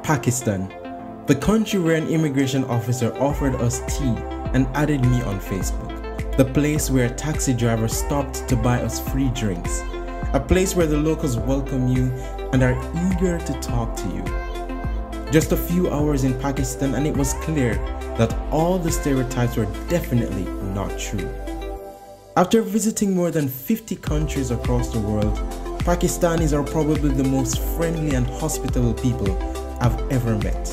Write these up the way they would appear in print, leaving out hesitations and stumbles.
Pakistan, the country where an immigration officer offered us tea and added me on Facebook. The place where a taxi driver stopped to buy us free drinks. A place where the locals welcome you and are eager to talk to you. Just a few hours in Pakistan and it was clear that all the stereotypes were definitely not true. After visiting more than 50 countries across the world, Pakistanis are probably the most friendly and hospitable people I've ever met.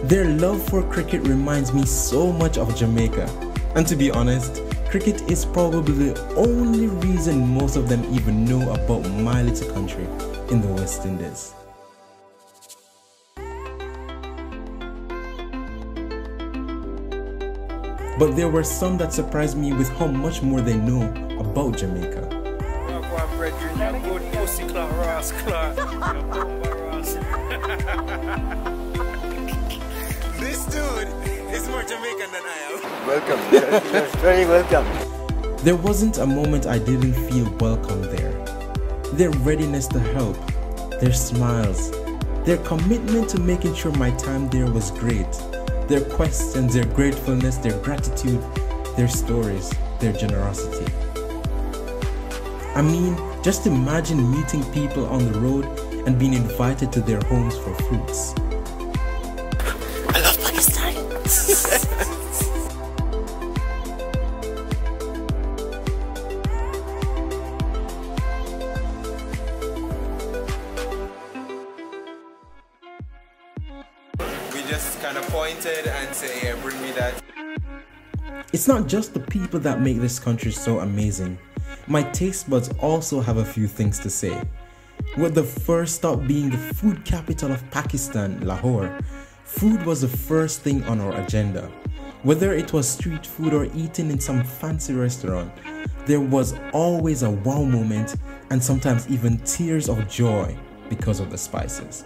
Their love for cricket reminds me so much of Jamaica, and to be honest, cricket is probably the only reason most of them even know about my little country in the West Indies. But there were some that surprised me with how much more they know about Jamaica. This dude is more Jamaican than I am. Welcome, you're very welcome. There wasn't a moment I didn't feel welcome there. Their readiness to help, their smiles, their commitment to making sure my time there was great, their questions, their gratefulness, their gratitude, their stories, their generosity. I mean, just imagine meeting people on the road and being invited to their homes for fruits. I love Pakistan. We just kind of pointed and say, yeah, bring me that. It's not just the people that make this country so amazing. My taste buds also have a few things to say. With the first stop being the food capital of Pakistan, Lahore, food was the first thing on our agenda. Whether it was street food or eating in some fancy restaurant, there was always a wow moment and sometimes even tears of joy because of the spices.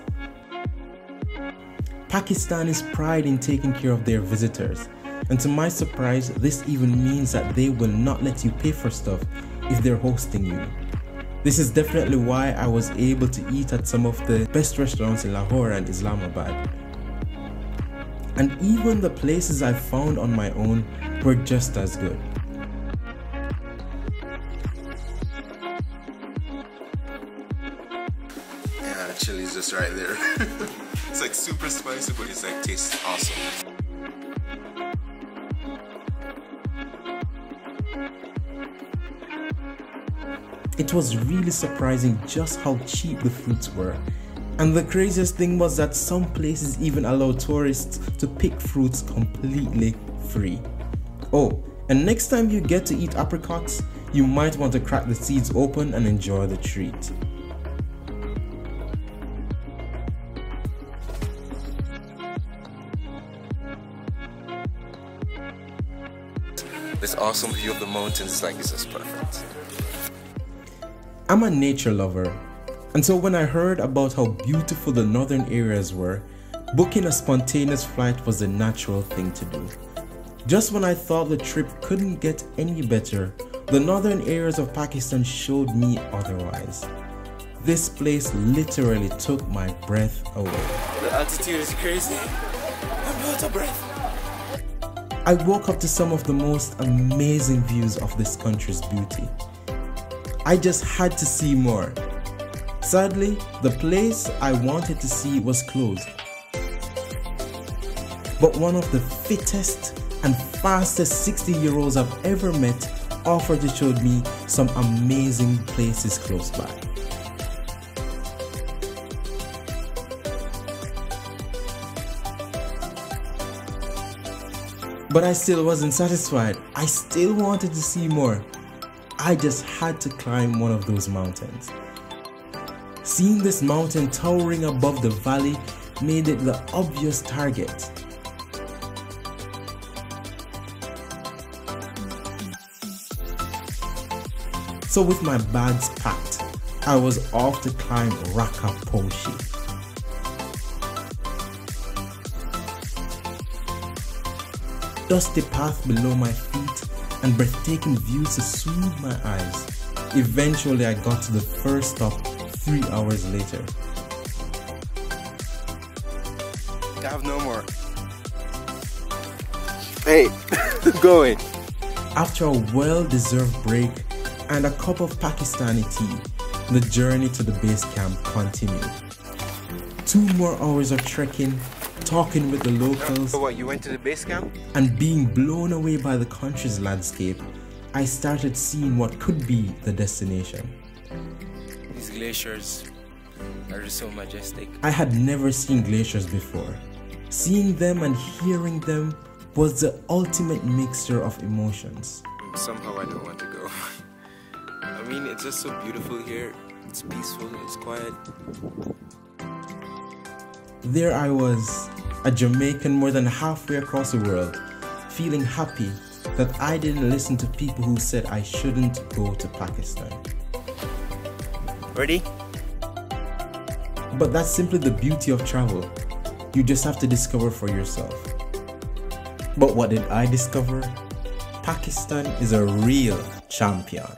Pakistanis pride in taking care of their visitors, and to my surprise, this even means that they will not let you pay for stuff if they're hosting you. This is definitely why I was able to eat at some of the best restaurants in Lahore and Islamabad. And even the places I found on my own were just as good. Yeah, the chili's just right there. It's like super spicy, but it's like tastes awesome. It was really surprising just how cheap the fruits were. And the craziest thing was that some places even allow tourists to pick fruits completely free. Oh, and next time you get to eat apricots, you might want to crack the seeds open and enjoy the treat. This awesome view of the mountains, like, it's just perfect. I'm a nature lover, and so when I heard about how beautiful the northern areas were, booking a spontaneous flight was the natural thing to do. Just when I thought the trip couldn't get any better, the northern areas of Pakistan showed me otherwise. This place literally took my breath away. The altitude is crazy. I'm out of breath. I woke up to some of the most amazing views of this country's beauty. I just had to see more. Sadly, the place I wanted to see was closed. But one of the fittest and fastest 60-year-olds I've ever met offered to show me some amazing places close by. But I still wasn't satisfied. I still wanted to see more. I just had to climb one of those mountains. Seeing this mountain towering above the valley made it the obvious target. So with my bags packed, I was off to climb Rakaposhi. Dusty path below my feet and breathtaking views to soothe my eyes. Eventually I got to the first stop 3 hours later. I have no more. Hey, going. After a well-deserved break and a cup of Pakistani tea, the journey to the base camp continued. 2 more hours of trekking, talking with the locals, So what, you went to the base camp? and being blown away by the country's landscape, I started seeing what could be the destination. These glaciers are just so majestic. I had never seen glaciers before. Seeing them and hearing them was the ultimate mixture of emotions. Somehow I don't want to go. I mean, it's just so beautiful here. It's peaceful, it's quiet. There I was, a Jamaican more than halfway across the world, feeling happy that I didn't listen to people who said I shouldn't go to Pakistan. Ready? But that's simply the beauty of travel. You just have to discover for yourself. But what did I discover? Pakistan is a real champion.